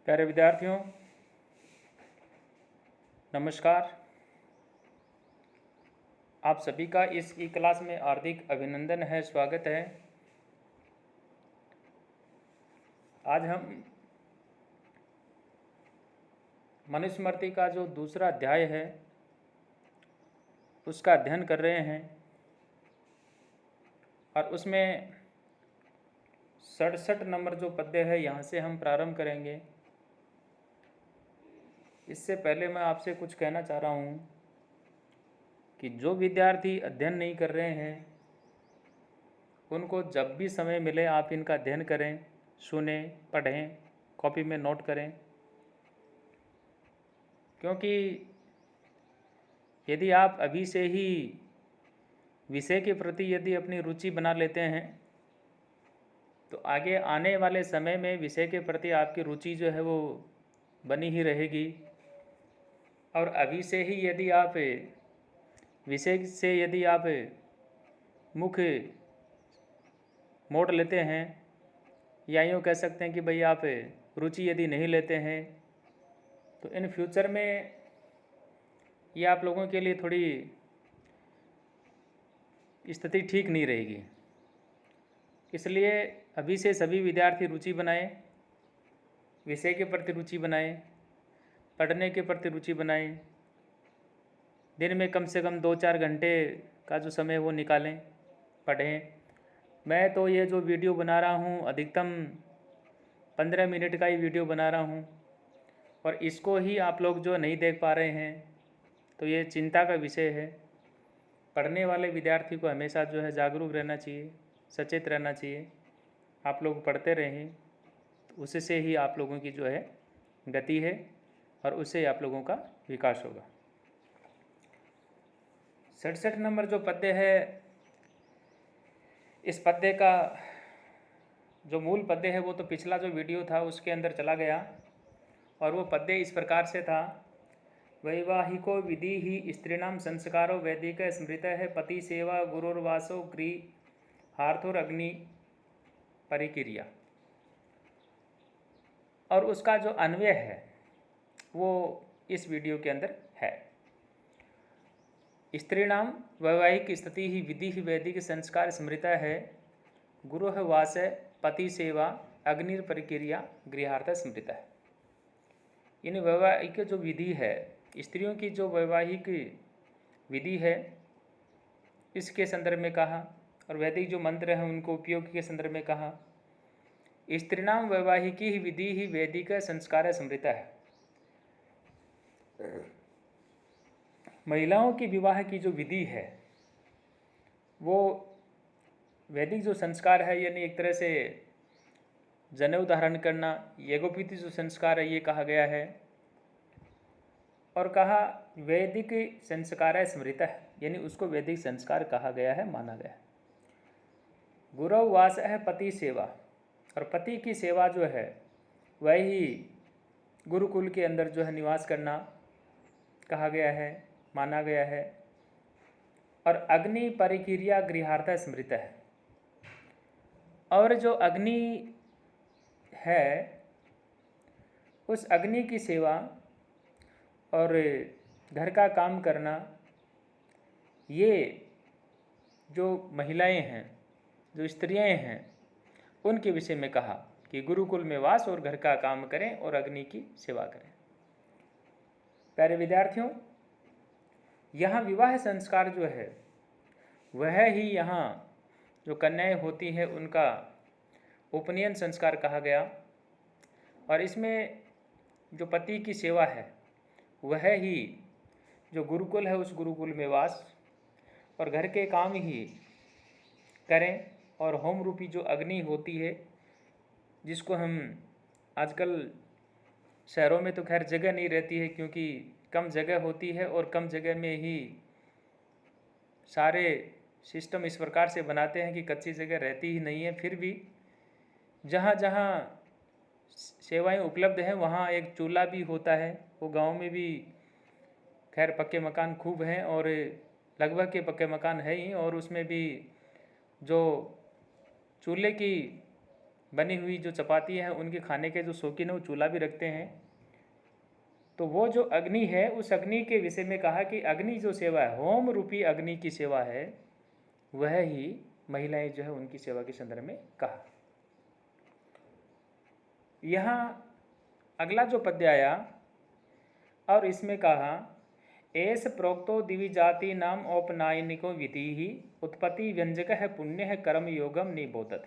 प्यारे विद्यार्थियों, नमस्कार। आप सभी का इस ई क्लास में हार्दिक अभिनंदन है, स्वागत है। आज हम मनुस्मृति का जो दूसरा अध्याय है उसका अध्ययन कर रहे हैं और उसमें 67 नंबर जो पद्य है यहाँ से हम प्रारंभ करेंगे। इससे पहले मैं आपसे कुछ कहना चाह रहा हूँ कि जो विद्यार्थी अध्ययन नहीं कर रहे हैं उनको जब भी समय मिले आप इनका अध्ययन करें, सुने, पढ़ें, कॉपी में नोट करें, क्योंकि यदि आप अभी से ही विषय के प्रति यदि अपनी रुचि बना लेते हैं तो आगे आने वाले समय में विषय के प्रति आपकी रुचि जो है वो बनी ही रहेगी। और अभी से ही यदि आप विषय से यदि आप मुख मोड़ लेते हैं या यूँ कह सकते हैं कि भाई आप रुचि यदि नहीं लेते हैं तो इन फ्यूचर में ये आप लोगों के लिए थोड़ी स्थिति ठीक नहीं रहेगी। इसलिए अभी से सभी विद्यार्थी रुचि बनाएं, विषय के प्रति रुचि बनाएं, पढ़ने के प्रति रुचि बनाएं। दिन में कम से कम 2-4 घंटे का जो समय वो निकालें, पढ़ें। मैं तो ये जो वीडियो बना रहा हूँ अधिकतम 15 मिनट का ही वीडियो बना रहा हूँ और इसको ही आप लोग जो नहीं देख पा रहे हैं तो ये चिंता का विषय है। पढ़ने वाले विद्यार्थी को हमेशा जो है जागरूक रहना चाहिए, सचेत रहना चाहिए। आप लोग पढ़ते रहें तो उससे ही आप लोगों की जो है गति है और उससे आप लोगों का विकास होगा। 67 नंबर जो पद्य है, इस पद्य का जो मूल पद्य है वो तो पिछला जो वीडियो था उसके अंदर चला गया और वो पद्य इस प्रकार से था। वैवाहिको विधि ही स्त्रीणाम संस्कारो वैदिक स्मृत है पति सेवा गुरुर्वासो गृहार्थोरग्नि परिक्रिया। और उसका जो अन्वय है वो इस वीडियो के अंदर है। स्त्रीणाम वैवाहिक स्थिति ही विधि ही वैदिक संस्कार स्मृत है गुरुर्वास पति सेवा अग्नि परिक्रिया गृहार्थ स्मृत है। इन वैवाहिक जो विधि है, स्त्रियों की जो वैवाहिक विधि है इसके संदर्भ में कहा और वैदिक जो मंत्र हैं उनको उपयोग के संदर्भ में कहा। स्त्रीणाम वैवाहिकी ही विधि ही वैदिक संस्कार स्मृत है। महिलाओं की विवाह की जो विधि है वो वैदिक जो संस्कार है, यानी एक तरह से जनेऊ धारण करना, यज्ञोपवीत जो संस्कार है ये कहा गया है। और कहा वैदिक संस्कार स्मृत है, यानी उसको वैदिक संस्कार कहा गया है, माना गया है। गुरुवास है पति सेवा, और पति की सेवा जो है वही गुरुकुल के अंदर जो है निवास करना कहा गया है, माना गया है। और अग्नि परिक्रिया गृहार्थ स्मृत है, और जो अग्नि है उस अग्नि की सेवा और घर का काम करना, ये जो महिलाएं हैं, जो स्त्रियां हैं, उनके विषय में कहा कि गुरुकुल में वास और घर का काम करें और अग्नि की सेवा करें। प्यारे विद्यार्थियों, यहाँ विवाह संस्कार जो है वह ही यहाँ जो कन्याएं होती हैं उनका उपनयन संस्कार कहा गया। और इसमें जो पति की सेवा है वह ही जो गुरुकुल है उस गुरुकुल में वास और घर के काम ही करें। और होम रूपी जो अग्नि होती है जिसको हम आजकल शहरों में तो खैर जगह नहीं रहती है क्योंकि कम जगह होती है और कम जगह में ही सारे सिस्टम इस प्रकार से बनाते हैं कि कच्ची जगह रहती ही नहीं है। फिर भी जहाँ जहाँ सेवाएं उपलब्ध हैं वहाँ एक चूल्हा भी होता है। वो गांव में भी खैर पक्के मकान खूब हैं और लगभग के पक्के मकान है ही, और उसमें भी जो चूल्हे की बनी हुई जो चपाती है उनके खाने के जो शौकीन है वो चूल्हा भी रखते हैं। तो वो जो अग्नि है उस अग्नि के विषय में कहा कि अग्नि जो सेवा है, होम रूपी अग्नि की सेवा है, वह ही महिलाएं जो है उनकी सेवा के संदर्भ में कहा। यहाँ अगला जो पद्य आया और इसमें कहा एस प्रोक्तो दिवि जाति नाम औपनायनिको विधि ही उत्पत्ति व्यंजक है पुण्य है कर्म योगम निबोधत।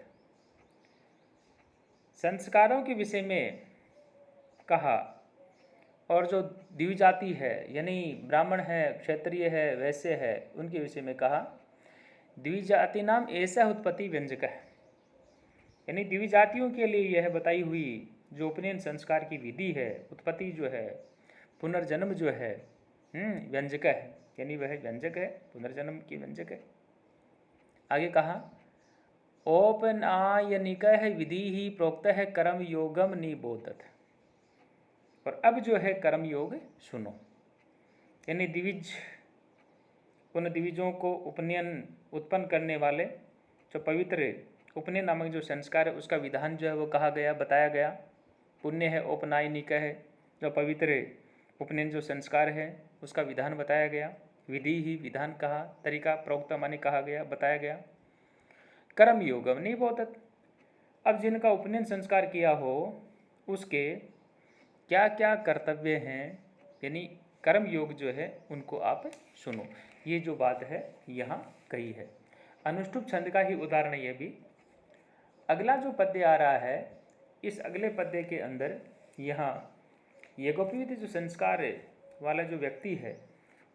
संस्कारों के विषय में कहा और जो दिव्य जाति है यानी ब्राह्मण है, क्षत्रिय है, वैश्य है, उनके विषय में कहा दिव्य जाति नाम ऐसा उत्पत्ति व्यंजक है, यानी दिव्य जातियों के लिए यह बताई हुई जो उपनयन संस्कार की विधि है, उत्पत्ति जो है, पुनर्जन्म जो है, व्यंजक है, यानी वह व्यंजक है, पुनर्जन्म की व्यंजक है। आगे कहा औपनायनिक है विधि ही प्रोक्त है कर्म योगम निबोधत। और अब जो है कर्म योग सुनो, यानी द्विज, उन द्विजों को उपनयन उत्पन्न करने वाले जो पवित्र उपनयन नामक जो संस्कार है उसका विधान जो है वो कहा गया, बताया गया। पुण्य है, औपनायनिक है, जो पवित्र उपनयन जो संस्कार है उसका विधान बताया गया। विधि ही विधान कहा, तरीका प्रोक्त माने कहा गया, बताया गया। कर्म योगम निबोधत, अब जिनका उपनयन संस्कार किया हो उसके क्या क्या कर्तव्य हैं, यानी कर्म योग जो है उनको आप सुनो। ये जो बात है यहाँ कही है। अनुष्टुप छंद का ही उदाहरण ये भी। अगला जो पद्य आ रहा है, इस अगले पद्य के अंदर यहाँ यज्ञोपवीत जो संस्कार वाला जो व्यक्ति है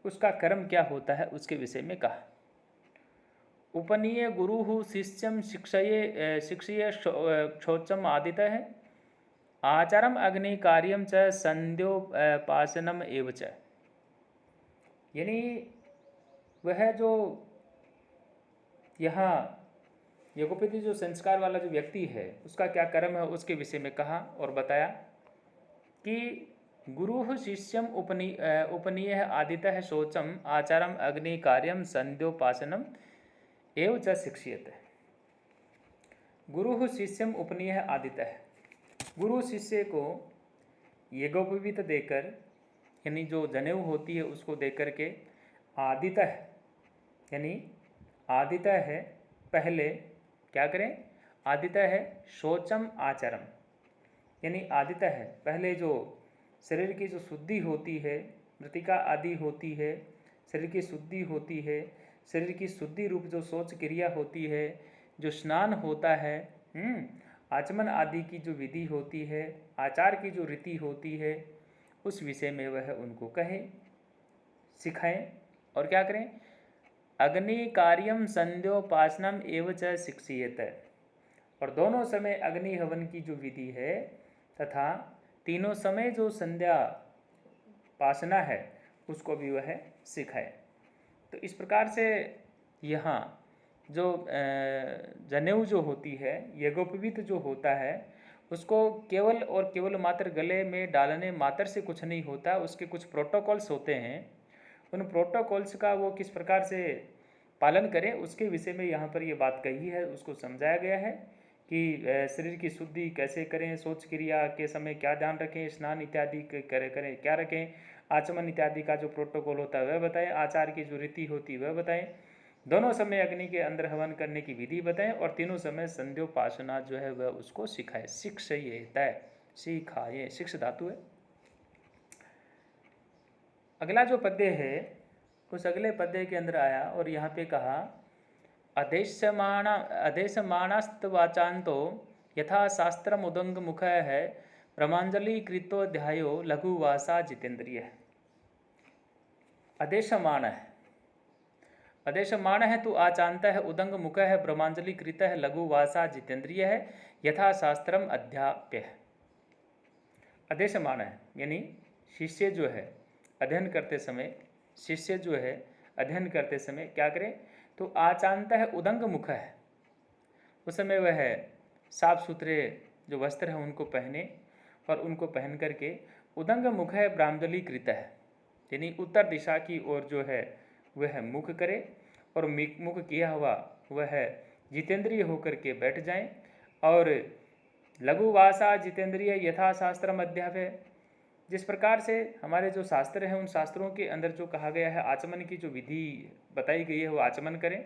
उसका कर्म क्या होता है उसके विषय में कहा। उपनीय गुरु शिष्यम शिक्षये शौचम आदित्य है आचारम अग्नि कार्यम च संध्योपासनम एव च, यानी वह जो यहाँ यज्ञोपवीत जो संस्कार वाला जो व्यक्ति है उसका क्या कर्म है उसके विषय में कहा और बताया कि गुरु शिष्यम उपनीय आदित्य शौचम आचारम अग्नि कार्यम संध्योपासनम एव च शिक्षयते। गुरु शिष्यम उपनीय आदित्य है, गुरु शिष्य को यज्ञोपवीत देकर, यानी जो जनेऊ होती है उसको देकर के आदित्य है, यानी आदित्य है पहले क्या करें, आदित्य है शौचम आचरम, यानी आदित्य है पहले जो शरीर की जो शुद्धि होती है, मृतिका आदि होती है, शरीर की शुद्धि होती है, शरीर की शुद्धि रूप जो शौच क्रिया होती है, जो स्नान होता है, आचमन आदि की जो विधि होती है, आचार की जो रीति होती है, उस विषय में वह उनको कहे, सिखाएं और क्या करें। अग्नि कार्यम संध्योपासनम एव च शिक्षयेत, और दोनों समय अग्नि हवन की जो विधि है तथा तीनों समय जो संध्या पासना है उसको भी वह सिखाए। तो इस प्रकार से यहाँ जो जनेऊ जो होती है, यज्ञोपवीत जो होता है, उसको केवल और केवल मात्र गले में डालने मात्र से कुछ नहीं होता, उसके कुछ प्रोटोकॉल्स होते हैं। उन प्रोटोकॉल्स का वो किस प्रकार से पालन करें उसके विषय में यहाँ पर ये बात कही है, उसको समझाया गया है कि शरीर की शुद्धि कैसे करें, शौच क्रिया के समय क्या ध्यान रखें, स्नान इत्यादि करें क्या रखें, आचमन इत्यादि का जो प्रोटोकॉल होता है वह बताएं, आचार की जो रीति होती है वह बताएं, दोनों समय अग्नि के अंदर हवन करने की विधि बताएं, और तीनों समय संध्योपासना जो है वह उसको सिखाए। शिक्षयेत, सिखाए, शिक्ष धातु है। अगला जो पद्य है उस अगले पद्य के अंदर आया और यहाँ पे कहा अदेशमाणस्तवाचान्तो यथा शास्त्रम उदंग मुख है ब्रह्मांजलि कृतोध्यायो लघुवासा जितेंद्रिय। अदेशमाण है, अदेशमाण है तो आचांत है, उदंग मुख है, ब्रह्मांजलि कृत है, लघुवासा जितेंद्रिय है, यथा शास्त्रम अध्याप्य है। अदेशमाण है यानी शिष्य जो है अध्ययन करते समय, शिष्य जो है अध्ययन करते समय क्या करे, तो आचांत है, उदंग मुख है, उस समय वह साफ सुथरे जो वस्त्र हैं उनको पहने और उनको पहन करके उदंग मुख है, ब्राह्मजली कृत है, यानी उत्तर दिशा की ओर जो है वह मुख करे और मुख किया हुआ वह जितेंद्रिय होकर के बैठ जाएं और लघु भाषा जितेंद्रिय यथा शास्त्रम अध्यापय। जिस प्रकार से हमारे जो शास्त्र हैं उन शास्त्रों के अंदर जो कहा गया है आचमन की जो विधि बताई गई है वो आचमन करें,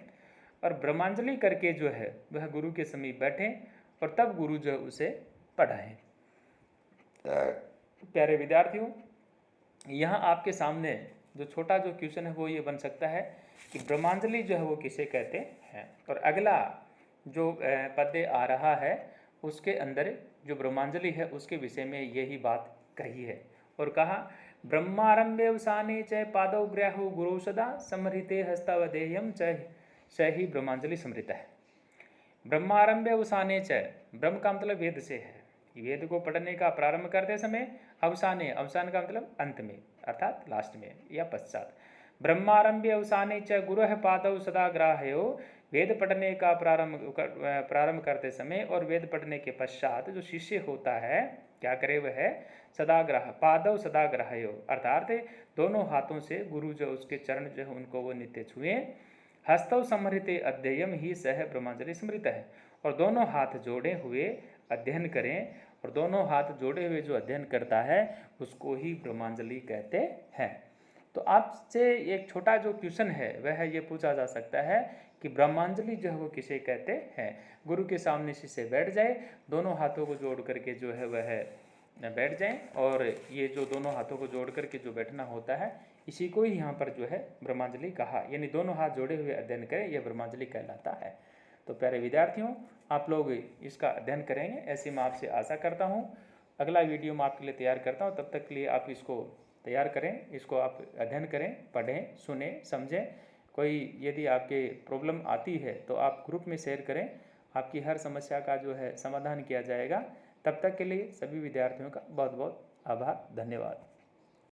और ब्रह्मांजलि करके जो है वह गुरु के समीप बैठें और तब गुरु जो है उसे पढ़ाएं। प्यारे विद्यार्थियों, यहाँ आपके सामने जो छोटा जो क्वेश्चन है वो ये बन सकता है कि ब्रह्मांजलि जो है वो किसे कहते हैं। और अगला जो पद्य आ रहा है उसके अंदर जो ब्रह्मांजलि है उसके विषय में यही बात कही है। और कहा ब्रह्मारंभे उसाने च पादौ ग्राहु गुरु सदा समृते हस्तावधेयम च ही ब्रह्मांजलि समृत है। ब्रह्मारंभे उसाने च, ब्रह्म का मतलब वेद से है। वेद को पढ़ने का प्रारंभ करते समय अवसाने, अवसान का मतलब अंत में अर्थात लास्ट में या पश्चात। ब्रह्मारंभे अवसाने च गुरुः पादौ सदा ग्राह्यो, वेद पढ़ने का प्रारंभ करते समय और वेद पढ़ने के पश्चात जो शिष्य होता है क्या करे वह है सदाग्रह, पादव सदाग्रहयो अर्थात दोनों हाथों से गुरु जो उसके चरण जो है उनको वो नित्य छुए। हस्तौ समृते अध्ययम ही सह ब्रह्मांजलि स्मृत है, और दोनों हाथ जोड़े हुए अध्ययन करें, और दोनों हाथ जोड़े हुए जो अध्ययन करता है उसको ही ब्रह्मांजलि कहते हैं। तो आपसे एक छोटा जो क्वेश्चन है वह ये पूछा जा सकता है कि ब्रह्मांजलि जो है वो किसे कहते हैं। गुरु के सामने शिष्य बैठ जाए, दोनों हाथों को जोड़ करके जो है वह बैठ जाएं, और ये जो दोनों हाथों को जोड़ करके जो बैठना होता है इसी को ही यहाँ पर जो है ब्रह्मांजलि कहा, यानी दोनों हाथ जोड़े हुए अध्ययन करें, यह ब्रह्मांजलि कहलाता है। तो प्यारे विद्यार्थियों, आप लोग इसका अध्ययन करेंगे ऐसी मैं आपसे आशा करता हूँ। अगला वीडियो मैं आपके लिए तैयार करता हूँ, तब तक के लिए आप इसको तैयार करें, इसको आप अध्ययन करें, पढ़ें, सुने, समझें। कोई यदि आपके प्रॉब्लम आती है तो आप ग्रुप में शेयर करें, आपकी हर समस्या का जो है समाधान किया जाएगा। तब तक के लिए सभी विद्यार्थियों का बहुत बहुत आभार, धन्यवाद।